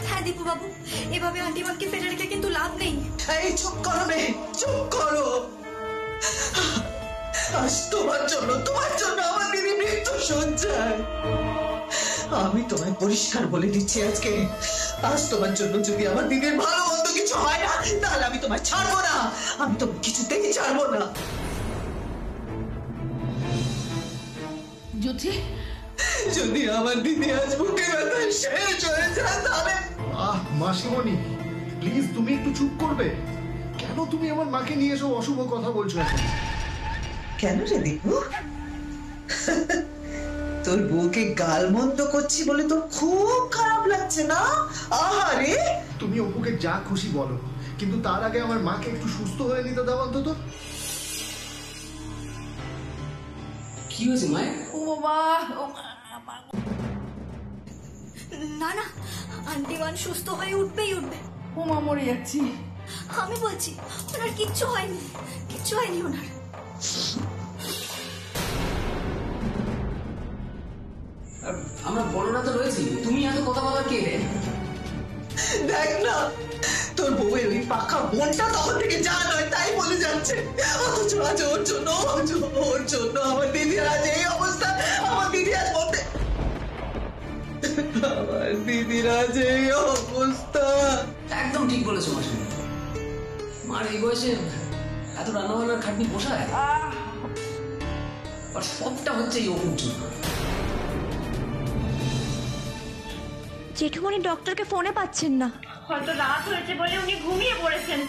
হ্যাঁ দীপু বাবু, এভাবে আন্টিমানকে ফেলে রেখে কিন্তু লাভ নেই। এই চুপ করো রে, চুপ করো। আজ তোমার জন্য আমার দিদি মৃত্যু সজ্জায়। আমি তোমায় পরিষ্কার বলে দিচ্ছি আজকে, আজ তোমার জন্য যদি আমার দিদির ভালো মন্দ কিছু হয় না, তাহলে আমি তোমায় ছাড়বো না, আমি তো কিছুতেই ছাড়বো না। যদি আমার দিদি আজ বুকে ব্যথায় শেষ হয়ে যায় তাহলে। মাসিমণি প্লিজ তুমি একটু চুপ করবে। কেন তুমি আমার মাকে নিয়ে এসব অশুভ কথা বলছো এখন? কেন রে দীপু, তোর বউকে গালমন্দ করছি বলে তোর খুব খারাপ লাগছে না? আহারে, তুমি অপুকে যা খুশি বলো, কিন্তু তার আগে আমার মাকে একটু সুস্থ হয়ে নিতে দাও অন্তত। কি হয়েছে মায়ের? ও বাবা, না না, আন্টিমান সুস্থ হয়ে উঠবেই উঠবে। ও মা, মরে যাচ্ছি। আমি বলছি ওনার কিচ্ছু হয়নি, কিচ্ছু হয়নি ওনার। আমরা বড়রা তো রয়েছি, তুমি এত কথা বলার কে? দেখ না, তোর বউয়ের ওই পাকা বোনটা তখন থেকে যা নয় তাই বলে যাচ্ছে, অথচ আজ ওর জন্য আমার দিদির আজ এই অবস্থা। আমার দিদি আজ বলতে, আমার দিদির আজ এই অবস্থা। একদম ঠিক বলেছো মাসিমা, মার এই বয়সে এত রান্নাবান্নার খাটনি পোষায়? আর সবটা হচ্ছে এই অপুর জন্য। জেঠুমনি ডক্টরকে ফোনে পাচ্ছেন না, হয়তো রাত হয়েছে বলে উনি ঘুমিয়ে পড়েছেন।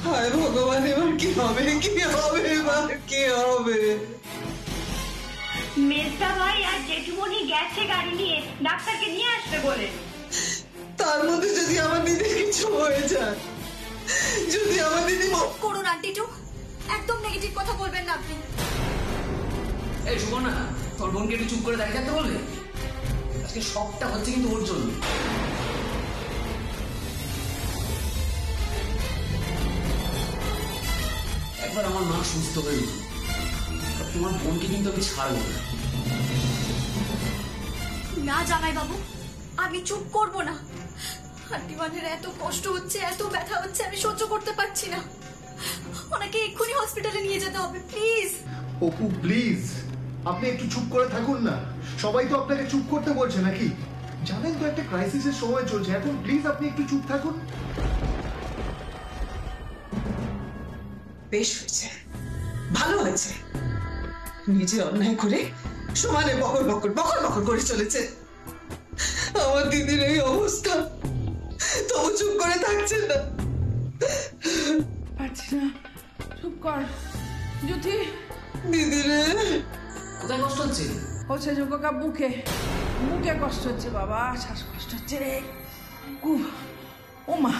হায় ভগবান, এবার কি হবে, এবার কি হবে? মেজদা ভাই আর জেঠুমনি গেছে গাড়ি নিয়ে ডাক্তারকে নিয়ে আসবে বলে। তার মধ্যে যদি আমার দিদি কিছু হয়ে যায়, যদি আমার দিদি করুন আন্টিটু, একদম নেগেটিভ কথা বলবেন না আপনি। এই সুবর্ণা, তোর বোনকে একটু চুপ করে দাঁড়িয়ে থাকতে বলবে? আজকে সবটা হচ্ছে কিন্তু ওর জন্য। একবার আমার মা সুস্থ হয়ে উঠল, তোমার বোনকে কিন্তু আমি ছাড়বো না। না জামাই বাবু, আমি চুপ করব না। আন্টিমানের এত কষ্ট হচ্ছে, এত ব্যথা হচ্ছে, আমি সহ্য করতে পারছি না। ওনাকে এক্ষুনি হসপিটালে নিয়ে যেতে হবে, প্লিজ। অপু প্লিজ, আপনি একটু চুপ করে থাকুন না। সবাই তো আপনাকে চুপ করতে বলছে নাকি? জানেন তো একটা ক্রাইসিসের সময় চলছে এখন, প্লিজ আপনি একটু চুপ থাকুন। বেশ হয়েছে, ভালো হয়েছে। নিজে অন্যায় করে সমানে বকর বকর করে চলেছে। আমার দিদির এই অবস্থা, তবু চুপ করে থাকছে না। পারছি না, চুপ কর জ্যোতি। দিদিরে কোথায় কষ্ট হচ্ছে? হচ্ছে যোগা বুকে, বুকে কষ্ট হচ্ছে বাবা, শ্বাসকষ্ট হচ্ছে রে। ও মা,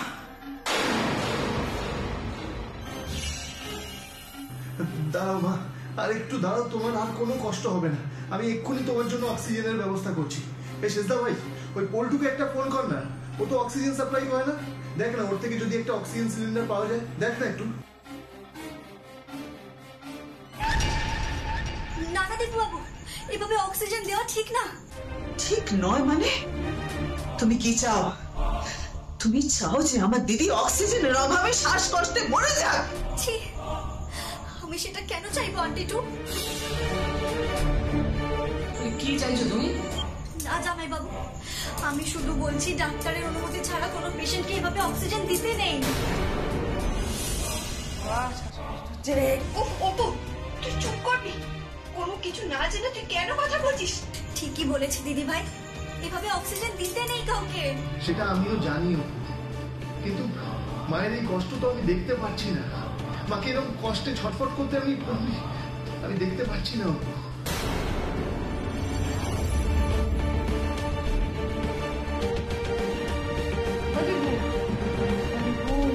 দাঁড়াও মা, আর একটু দাঁড়াও, তোমার আর কোনো কষ্ট হবে না। আমি এক্ষুনি তোমার জন্য অক্সিজেনের ব্যবস্থা করছি। এই শেষদা ভাই, ওই পল্টুকে একটা ফোন কর না, ও তো অক্সিজেন সাপ্লাই হয় না। দেখ না, ওর থেকে যদি একটা অক্সিজেন সিলিন্ডার পাওয়া যায়, দেখ না একটু। না না দীপু বাবু, এভাবে অক্সিজেন দেওয়া ঠিক না। ঠিক নয় মানে? তুমি কি চাও? তুমি চাও যে আমার দিদি অক্সিজেনের অভাবে শ্বাসকষ্টে মরে যাক? ছি, আমি সেটা কেন চাইবো আন্টিটু? কি চাইছো তুমি? না জামাই বাবু, আমি শুধু বলছি ডাক্তারের অনুমতি ছাড়া কোনো পেশেন্টকে এভাবে অক্সিজেন দিতে নেই। শ্বাসকষ্ট হচ্ছে রে। অপু, তুই চুপ করবি? কোনো কিছু না জেনে তুই কেন কথা বলছিস? ঠিকই বলেছি দিদি ভাই, এভাবে অক্সিজেন দিতে নেই কাউকে। সেটা আমিও জানিও, কিন্তু মায়ের এই কষ্ট তো আমি দেখতে পাচ্ছি না। মাকে এরকম কষ্টে ছটফট করতে আমি দেখতে পাচ্ছি না।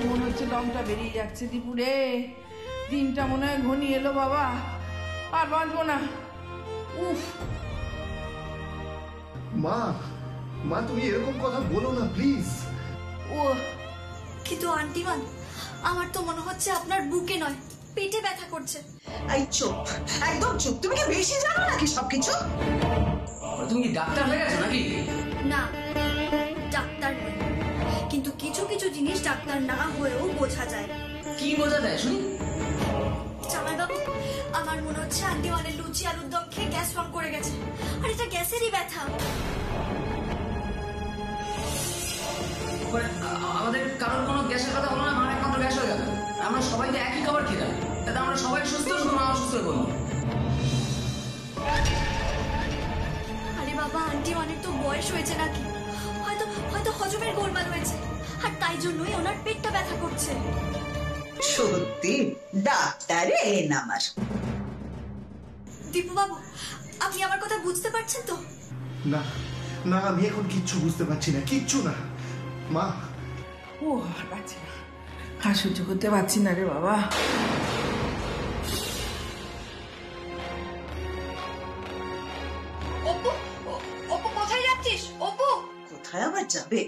মনে হচ্ছে দমটা বেরিয়ে যাচ্ছে দীপু রে। দিনটা মনে হয় ঘনিয়ে এলো বাবা, আর বাঁচবো না। উফ মা, মা তুমি এরকম কথা বলো না প্লিজ। ও কিন্তু আন্টিমান, আমার তো মনে হচ্ছে আপনার বুকে নয়, পেটে ব্যথা করছে। এই চুপ, একদম চুপ। তুমি কি বেশি জানো নাকি সবকিছু? তুমি কি ডাক্তার হয়ে গেছো নাকি? না, ডাক্তার নই, কিন্তু কিছু কিছু জিনিস ডাক্তার না হয়েও বোঝা যায়। কি বোঝা যায় শুনি? জামাইবাবু, আমার মনে হচ্ছে আন্টিমানের লুচি আলুর দম খেয়ে গ্যাস ফর্ম করে গেছে, আর এটা গ্যাসেরই ব্যথা। আমাদের কারোর কোনো গ্যাসের কথা হলো না, আমার একমাত্র গ্যাস হয়ে গেল। আমরা সবাই তো একই খাবার খেলাম, তাতে আমরা সবাই সুস্থ, শুধু মা অসুস্থ হয়ে বলবো। আরে বাবা, আন্টিমানের তো বয়স হয়েছে নাকি, হয়তো হয়তো হজমের গোলমাল হয়েছে, আর তাই জন্যই ওনার পেটটা ব্যথা করছে। সত্যি ডাক্তারে এলেন আমার। দীপু বাবু, আপনি আমার কথা বুঝতে পারছেন তো? না না, আমি এখন কিচ্ছু বুঝতে পারছি না, কিচ্ছু না মা। ও আর পাচ্ছি না, আর সহ্য করতে পারছি না রে বাবা। অপু, অপু কোথায় যাচ্ছিস? অপু, কোথায় আবার যাবে?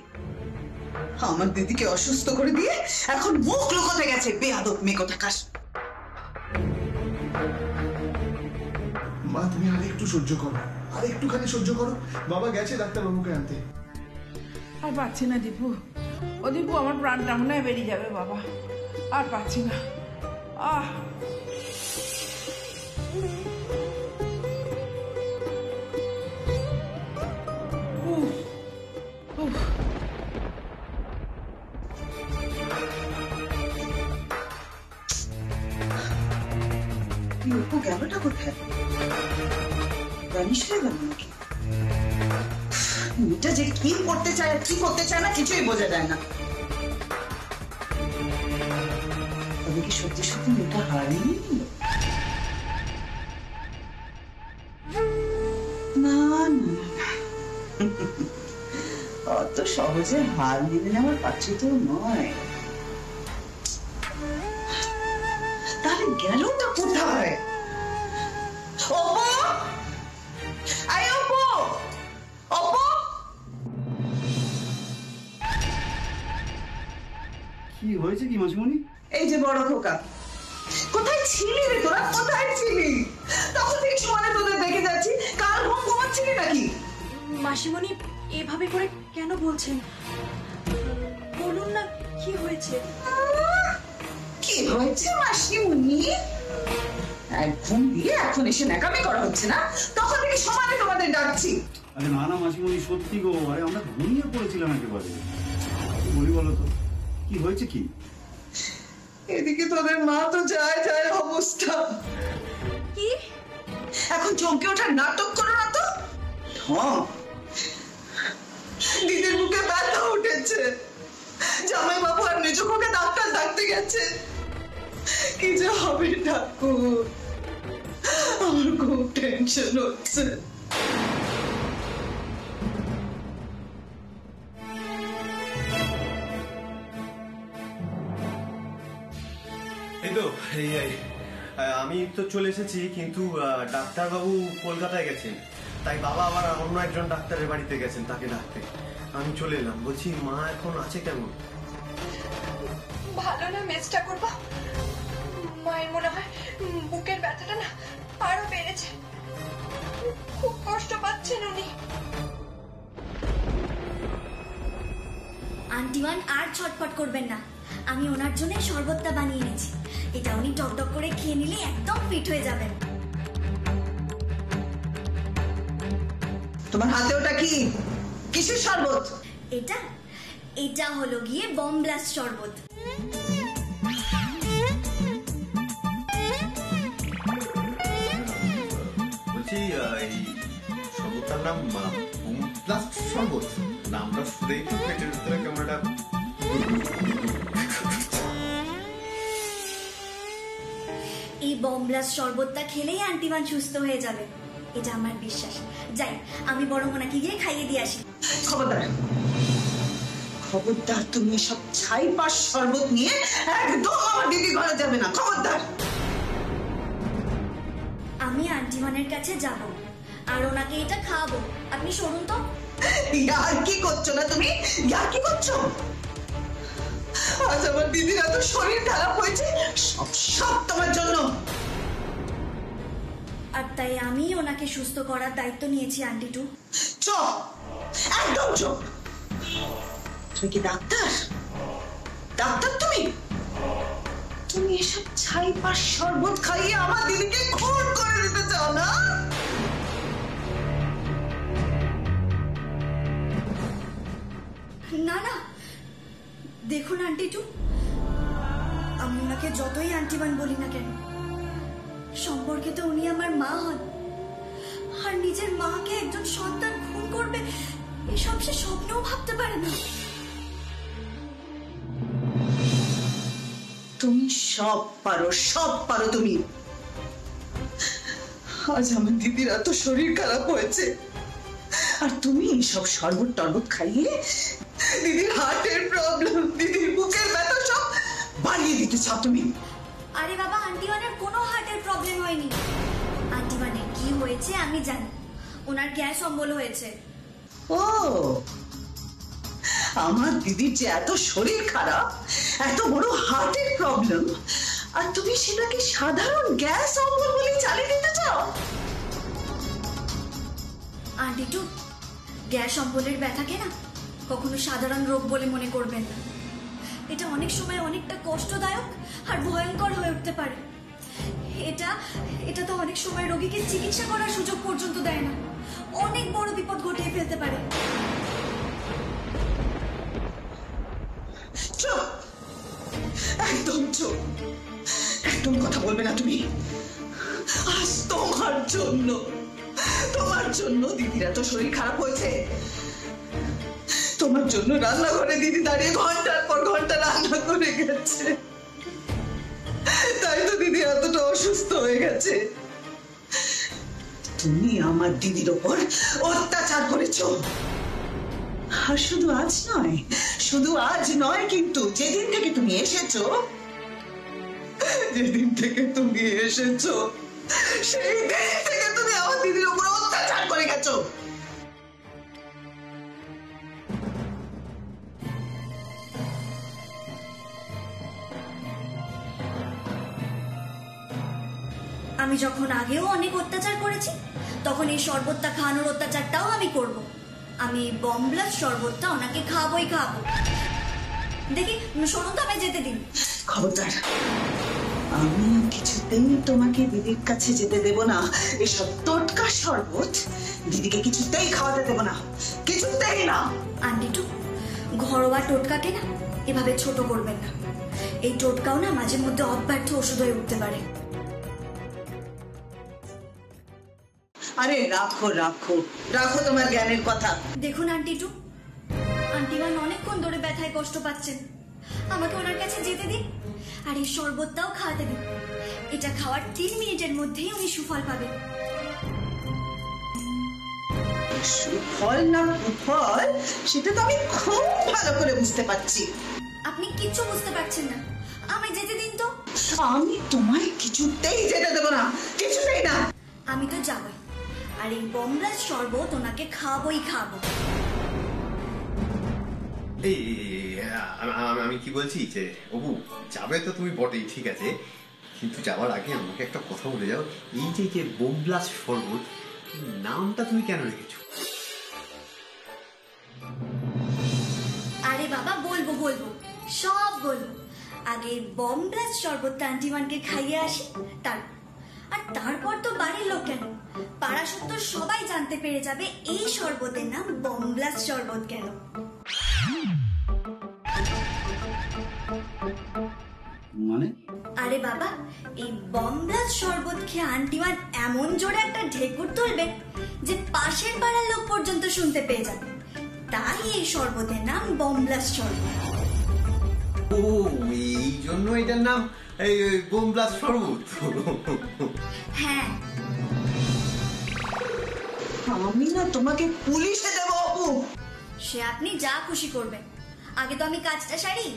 আমার দিদিকে অসুস্থ করে দিয়ে এখন মুখ লুকোতে গেছে, বেয়াদব মেয়ে কোথাকার। মা তুমি আর একটু সহ্য করো, আর একটুখানি সহ্য করো। বাবা গেছে ডাক্তারবাবুকে আনতে। আর পাচ্ছি না দীপু, ও দীপু আমার প্রাণটা মনে হয় বেরিয়ে যাবে বাবা, আর পাচ্ছি না। আহ উফ, উফ। অপু গেলটা কোথায়? জানিস হয়ে গেল নাকি? মেয়েটা যে কি করতে চায় কি করতে চায় না কিছুই বোঝা যায় না। তবে কি সত্যি সত্যি মেয়েটা হারিয়ে নিল? না না, অত সহজে হার মেনে নেওয়ার পাচ্ছে তো নয়। তাহলে গেলটা কোথায়? অপু, আয় অপু, অপু। কি হয়েছে কি মাসিমণি? এই যে বড় খোকা, কোথায় ছিলি রে তোরা? কোথায় ছিলি? তখন থেকে সমানে তোদের দেখে যাচ্ছি, কাল ঘুম ঘুমাচ্ছিলি নাকি? মাসিমণি এভাবে করে কেন বলছেন? বলুন না কি হয়েছে। কি হয়েছে মাসিমণি? এক ঘুম দিয়ে এখন এসে ন্যাকামি করা হচ্ছে না? তখন থেকে সমানে তোমাদের ডাকছি। আরে না না মাসিমণি, সত্যি গো, আরে আমরা ঘুমিয়ে পড়েছিলাম একেবারে। কি বলি বলো তো, কি হয়েছে কি? এদিকে তোদের মা তো যায় যায় অবস্থা। কি? এখন চমকে ওঠার নাটক করো না তো। হ্যাঁ, দিদির বুকে ব্যথা উঠেছে, জামাই বাবু আর নিজকে ডাক্তার ডাকতে গেছে। কি যে হবে ঠাকুর, আমার খুব টেনশন হচ্ছে। এই তো আমি তো চলে এসেছি, কিন্তু ডাক্তারবাবু কলকাতায় গেছেন, তাই বাবা আবার অন্য একজন ডাক্তারের বাড়িতে গেছেন তাকে ডাকতে। আমি চলে এলাম। বলছি মা এখন আছে কেমন? ভালো না মেসটা করবো, মায়ের মনে হয় বুকের ব্যথাটা না আরো বেড়েছে, খুব কষ্ট পাচ্ছেন উনি। আন্টিমান আর ছটফট করবেন না, আমি ওনার জন্য শরবতটা বানিয়ে এনেছি, এটা উনি টকটক করে খেয়ে নিলে একদম ফিট হয়ে যাবেন। তোমার হাতে ওটা কি? কিসের শরবত? এটা এটা হলো গিয়ে বম ব্লাস্ট শরবত। বলছি এই শরবতটার নাম প্লাস্ট শরবত, নামটা শুনেই তো পেটের ভিতরে কেমন একটা। এই বম ব্লাস্ট শরবতটা খেলেই আন্টিমান সুস্থ হয়ে যাবে, এটা আমার বিশ্বাস। যাই, আমি বড় মোনাকে গিয়ে খাইয়ে দিয়ে আসি। খবরদার, খবরদার, তুমি এসব ছাই পাশ শরবত নিয়ে একদম আমার দিদি ঘরে যাবে না, খবরদার। আমি আন্টিমানের কাছে যাব আর ওনাকে এটা খাওয়াবো, আপনি শুনুন তো। ইয়ার কি করছো না তুমি? ইয়ার কি করছো? আজ আমার দিদির এত শরীর খারাপ হয়েছে সব সব তোমার জন্য। আর তাই আমি ওনাকে সুস্থ করার দায়িত্ব নিয়েছি আন্টি টু। চুপ, একদম চুপ। তুমি কি ডাক্তার? ডাক্তার তুমি? তুমি এসব ছাই পাশ শরবত খাইয়ে আমার দিদিকে খুন করে দিতে চাও না? না না, দেখুন আন্টি টু, আমি ওনাকে যতই আন্টিমান বলি না কেন, সম্পর্কে তো উনি আমার মা হন। আর নিজের মাকে একজন সন্তান খুন করবে এসব সে স্বপ্নেও ভাবতে পারে না। তুমি সব পারো তুমি। আজ আমার দিদির এত শরীর খারাপ হয়েছে আর তুমি সব শরবত টরবত খাইয়ে দিদির হার্টের প্রবলেম, দিদির বুকের ব্যথা সব বাড়িয়ে দিতে চাও তুমি। আরে বাবা, আন্টিমানের কোনো হার্টের প্রবলেম হয়নি। আন্টিমানের কি হয়েছে আমি জানি, ওনার গ্যাস অম্বল হয়েছে। ও, আমার দিদির যে এত শরীর খারাপ, এত বড় হার্টের প্রবলেম, আর তুমি সেটাকে সাধারণ গ্যাস অম্বল বলে চালিয়ে দিতে চাও? আন্টি টু, গ্যাস অম্বলের ব্যথাকে না কখনো সাধারণ রোগ বলে মনে করবেন না। এটা অনেক সময় অনেকটা কষ্টদায়ক আর ভয়ঙ্কর হয়ে উঠতে পারে। এটা তো অনেক সময় রোগীকে চিকিৎসা করার সুযোগ পর্যন্ত দেয় না, অনেক বড় বিপদ ঘটিয়ে ফেলতে পারে। চুপ, একদম চুপ, একদম কথা বলবে না তুমি। আজ তোমার জন্য দিদির এত শরীর খারাপ হয়েছে। তোমার জন্য রান্নাঘরে দিদি দাঁড়িয়ে ঘন্টার পর ঘন্টা রান্না করে গেছে, তাই তো দিদি এতটা অসুস্থ হয়ে গেছে। তুমি আমার দিদির ওপর অত্যাচার করেছো। আর শুধু আজ নয় কিন্তু যেদিন থেকে তুমি এসেছো সেই দিন থেকে তুমি আমার দিদির উপর অত্যাচার করে গেছো। আমি যখন আগেও অনেক অত্যাচার করেছি, তখন এই শরবতটা খাওয়ানোর অত্যাচারটাও আমি করব। আমি বমব্লাস্ট শরবতটা ওনাকে খাওয়াবোই খাওয়াবো। দেখি, শোনো তো, আমায় যেতে দিন। খবরদার, আমি কিছুতেই তোমাকে দিদির কাছে যেতে দেব না। এসব টোটকা শরবত দিদিকে কিছুতেই খাওয়াতে দেব না, কিছুতেই না। আন্টি টু, ঘরোয়া টোটকাকে না এভাবে ছোট করবেন না। এই টোটকাও না মাঝে মধ্যে অব্যর্থ ওষুধ হয়ে উঠতে পারে। আরে রাখো তোমার জ্ঞানের কথা। দেখুন আন্টি টু, আন্টিমান অনেকক্ষণ ধরে ব্যথায় কষ্ট পাচ্ছেন, আমাকে ওনার কাছে যেতে দিন আর এই শরবতটাও খাওয়াতে দিন। এটা খাওয়ার 3 মিনিটের মধ্যেই উনি সুফল পাবেন। সুফল না কুফল সেটা তো আমি খুব ভালো করে বুঝতে পারছি। আপনি কিচ্ছু বুঝতে পারছেন না, আমায় যেতে দিন তো। আমি তোমায় কিছুতেই যেতে দেব না, কিছুতেই না। আমি তো যাবই, আর এই বমব্লাস্ট শরবত ওনাকে খাওয়াবোই খাওয়াবো। আমি কি বলছি যে অবু, যাবে তো তুমি বটেই, ঠিক আছে, কিন্তু যাওয়ার আগে আমাকে একটা কথা বলে যাও। এই যে বমব্লাস্ট শরবত নামটা তুমি কেন রেখেছো? আরে বাবা, বলবো সব বলবো। আগে বমব্লাস্ট শরবতটা আন্টিমানকে খাইয়ে আসি, তারপর তো বাড়ির লোক কেন, পাড়া সত্তর সবাই জানতে পেরে যাবে এই শরবতের নাম বমব্লাস্ট শরবত কেন। মানে? আরে বাবা, এই বমব্লাস্ট শরবত খেয়ে আন্টিমান এমন জোরে একটা ঢেকুর তুলবে যে পাশের পাড়ার লোক পর্যন্ত শুনতে পেয়ে যাবে। তাই এই শরবতের নাম বমব্লাস্ট শরবত। ও, এই জন্য এটার নাম বমব্লাস্ট শরবত। হ্যাঁ, আমি না তোমাকে পুলিশে দেবো অপু। সে আপনি যা খুশি করবেন, আগে তো আমি কাজটা সারি।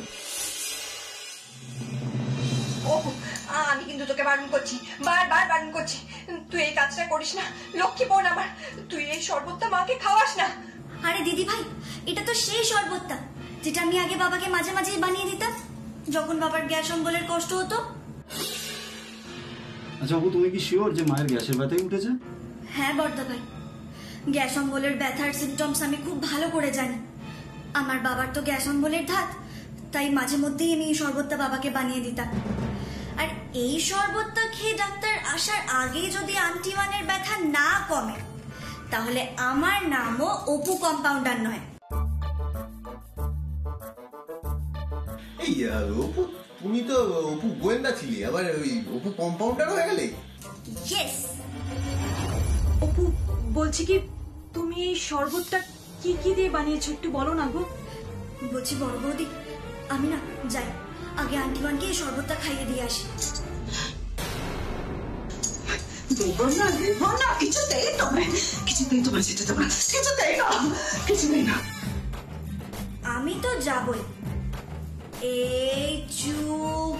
আমি কিন্তু তোকে বারণ করছি, বারবার বারণ করছি, তুই এই কাজটা করিস না। লক্ষ্মী বোন আমার, তুই এই শরবতটা মাকে খাওয়াস না। আরে দিদি ভাই, এটা তো সেই শরবতটা যেটা আমি আগে বাবাকে মাঝে মাঝেই বানিয়ে দিতাম। যখন বাবার গ্যাস অম্বলের কষ্ট হতো। আচ্ছা বাবু, তুমি কি শিওর যে মায়ের গ্যাসের ব্যথাই উঠেছে? হ্যাঁ বর্দা ভাই, গ্যাস অম্বলের ব্যথার সিমটমস আমি খুব ভালো করে জানি। আমার বাবার তো গ্যাস অম্বলের ধাত, তাই মাঝে মধ্যেই আমি এই শরবতটা বাবাকে বানিয়ে দিতাম। আর এই শরবতটা খেয়ে ডাক্তার আসার আগেই যদি আন্টি ওয়ানের ব্যথা না কমে, তাহলে আমার নামও অপু কম্পাউন্ডার নয়। এই অপু, তুমি তো অপু গোয়েন্দা ছিলি, আবার ওই অপু কম্পাউন্ডার হয়ে গেলে? ইয়েস। অপু, বলছি কি তুমি এই শরবতটা কি কি দিয়ে বানিয়েছো একটু বলো না গো। বলছি বড় বৌদি, আমি না যাই, আগে আন্টি ওয়ানকে এই শরবতটা খাইয়ে দিয়ে আসি। দেবো না, কিছুতেই তোমায় যেতে দেবো না, কিছুতেই না। আমি তো যাবই। এই চু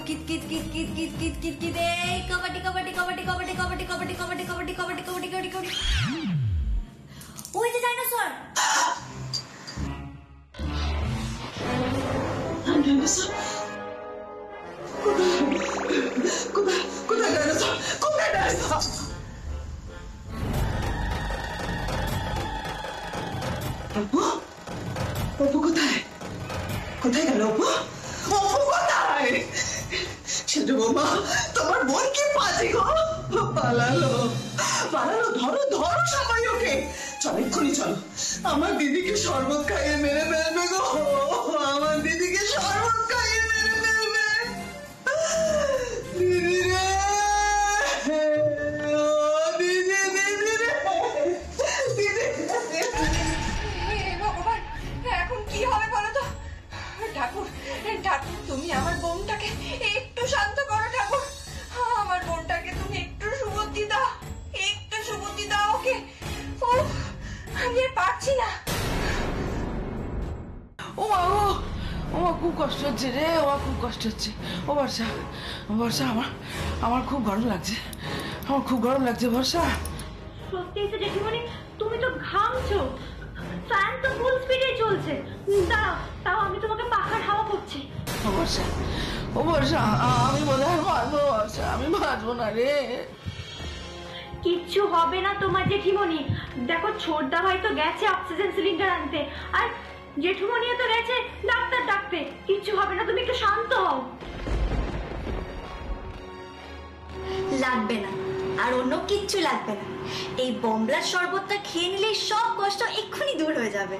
কিত কিত কিত কিত কিত কিত কিত কিত এই কবাডি কবাডি কবাডি কবাডি কবাডি কবাডি কবাডি কবাডি কবাডি কবাডি কবাডি কবাডি। ওই যে ডাইনোসর। কোথায় ডাইনোসর? অপু কোথায় গেল? অপু কোথায়? সেজু বৌমা, তোমার বোন কি পাজি গো? পালালো। ধরো সবাই ওকে। চল এক্ষুনি চলো, আমার দিদিকে শরবত খাইয়ে মেরে ফেলবে গো। আমার দিদিকে শরবত খাইয়ে মেরে ফেলবে। দিদি রে, ও দিদি রে, ভগবান, এখন কি হবে বলো তো? ঠাকুর, তুমি আমার বোনটাকে একটু শান্ত করো ঠাকুর। আমার বোনটাকে তুমি একটু সুবুদ্ধি দাও ওকে। আমি আর পারছি না। ও মা, ও মা, খুব কষ্ট হচ্ছে রে, খুব কষ্ট হচ্ছে। ও বর্ষা, আমার খুব গরম লাগছে, বর্ষা। সত্যি তো জেঠিমণি, তুমি তো ঘামছো, ফ্যান তো ফুল স্পিডে চলছে। তাও আমি তোমাকে পাখার হাওয়া করছি। ও বর্ষা, আমি বোধ হয় মারবো। বর্ষা, আমি বাঁচবো না রে। কিচ্ছু হবে না তোমার জেঠিমণি। দেখো ছোটদা ভাই তো গেছে অক্সিজেন সিলিন্ডার আনতে, আর জেঠুমণিও তো গেছে ডাক্তার ডাকতে। কিচ্ছু হবে না, তুমি একটু শান্ত হও। লাগবে না, আর অন্য কিচ্ছু লাগবে না। এই বমলার শরবতটা খেয়ে নিলেই সব কষ্ট এক্ষুনি দূর হয়ে যাবে।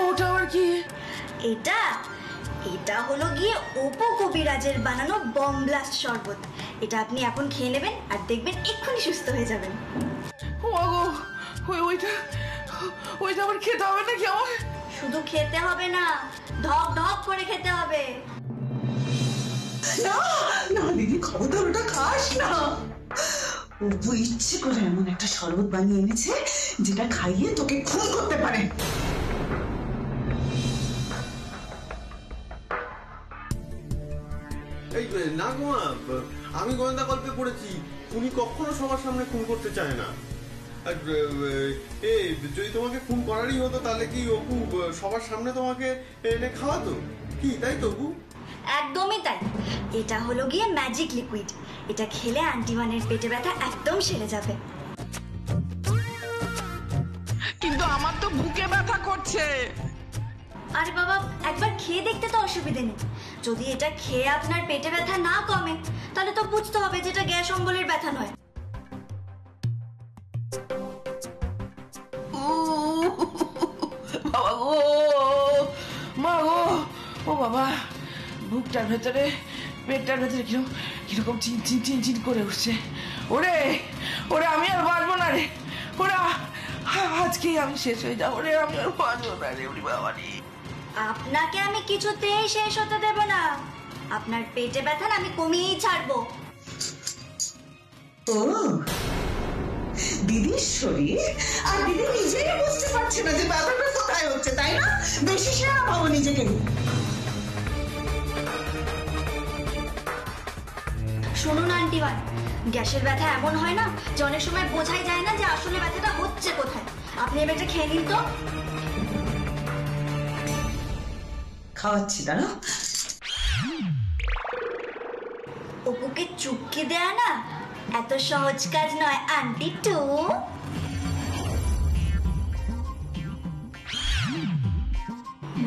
ওটা আবার কি? এটা হলো গিয়ে অপু কবিরাজের বানানো বম ব্লাস্ট শরবত। এটা আপনি এখন খেয়ে নেবেন আর দেখবেন এক্ষুনি সুস্থ হয়ে যাবেন। ওইটা আবার খেতে হবে নাকি? আমার শুধু খেতে হবে না, ঢক ঢক করে খেতে হবে। না দিদি, খবরদার ওটা খাস না। অপু ইচ্ছে করে এমন একটা শরবত বানিয়ে এনেছে যেটা খাইয়ে তোকে খুন করতে পারে। এই না গো মা, আমি গোয়েন্দা গল্পে পড়েছি উনি কখনো সবার সামনে খুন করতে চায় না। আর যদি তোমাকে খুন করারই হতো তাহলে কি অপু সবার সামনে তোমাকে এনে খাওয়াতো? কি তাই তো অপু? একদমই তাই। এটা হলো গিয়ে ম্যাজিক লিকুইড। এটা খেলে আন্টি ওয়ানের পেটে ব্যথা একদম সেরে যাবে। কিন্তু আমার তো বুকে ব্যথা করছে। আরে বাবা, একবার খেয়ে দেখতে তো অসুবিধে নেই। যদি এটা খেয়ে আপনার পেটে ব্যথা না কমে, তাহলে তো বুঝতে হবে যে এটা গ্যাস অম্বলের ব্যথা নয়। বাবা গো, মা গো, ও বাবা, বুকটার ভেতরে, পেটটার ভেতরে কিরকম চিন করে উঠছে। ওরে, আমি আর বাঁচবো না রে। আজকেই আমি শেষ হয়ে যাবো রে, আমি আর বাঁচবো না রে। বাবা রে, আপনাকে আমি কিছুতেই শেষ হতে দেব না। আপনার পেটে ব্যথা আমি কমিয়েই ছাড়বো। ও দিদির শরীর, আর দিদি নিজেই বুঝতে পারছে না যে ব্যথাটা কোথায় হচ্ছে, তাই না? বেশি সেরা ভাবো নিজেকে। শুনুন আন্টি ওয়ান, গ্যাসের ব্যথা এমন হয় না যে অনেক সময় বোঝাই যায় না যে আসলে ব্যথাটা হচ্ছে কোথায়। আপনি এবার এটা খেয়ে নিন তো। খাওয়াচ্ছি দাঁড়া। অপুকে চুপকে দেয়া না এত সহজ কাজ নয় আন্টি টু।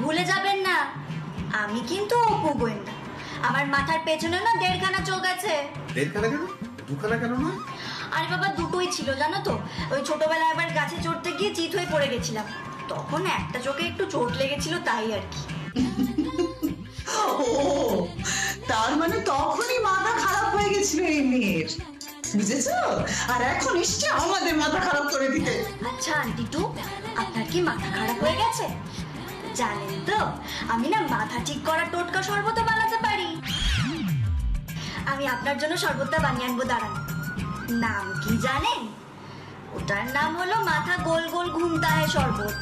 ভুলে যাবেন না আমি কিন্তু অপু গোয়েন্দা। আমার মাথার পেছনে না 1.5খানা চোখ আছে। 1.5খানা কেন? 2খানা কেন নয়? আরে বাবা দুটোই ছিল জানো তো। ওই ছোটবেলায় একবার গাছে চড়তে গিয়ে চিত হয়ে পড়ে গেছিলাম, তখন একটা চোখে একটু চোট লেগেছিল তাই আর কি। ও তার মানে তখনই মাথা খারাপ হয়ে গেছিল এই মেয়ের, বুঝেছো? আর এখন এসছে আমাদের মাথা খারাপ করে দিতে। আচ্ছা আন্টি টু, আপনার কি মাথা খারাপ হয়ে গেছে? জানেন তো আমি না মাথা ঠিক করা টোটকা শরবত বানাতে পারি। আমি আপনার জন্য শরবতটা বানিয়ে আনবো, দাঁড়ান। নাম কি জানেন? ওটার নাম হলো মাথা গোল গোল ঘুমতা হ্যায় শরবত।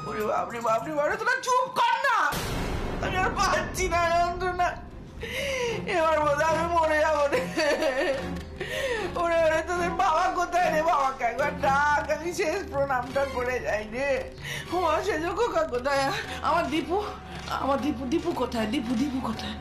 ওরে বাপরে বাপরে বাপরে, তোরা চুপ কর না, আমি আর পাচ্ছি না যন্ত্রণা। এবার বোধ আমি মরে যাবো রে। ওরে ওরে তোদের বাবা কোথায় রে? বাবাকে একবার ডাক, আমি শেষ প্রণামটা করে যাই রে। আমার সেজ খোকা কোথায়? আমার দীপু, আমার দীপু, দীপু কোথায়? দীপু, দীপু কোথায়?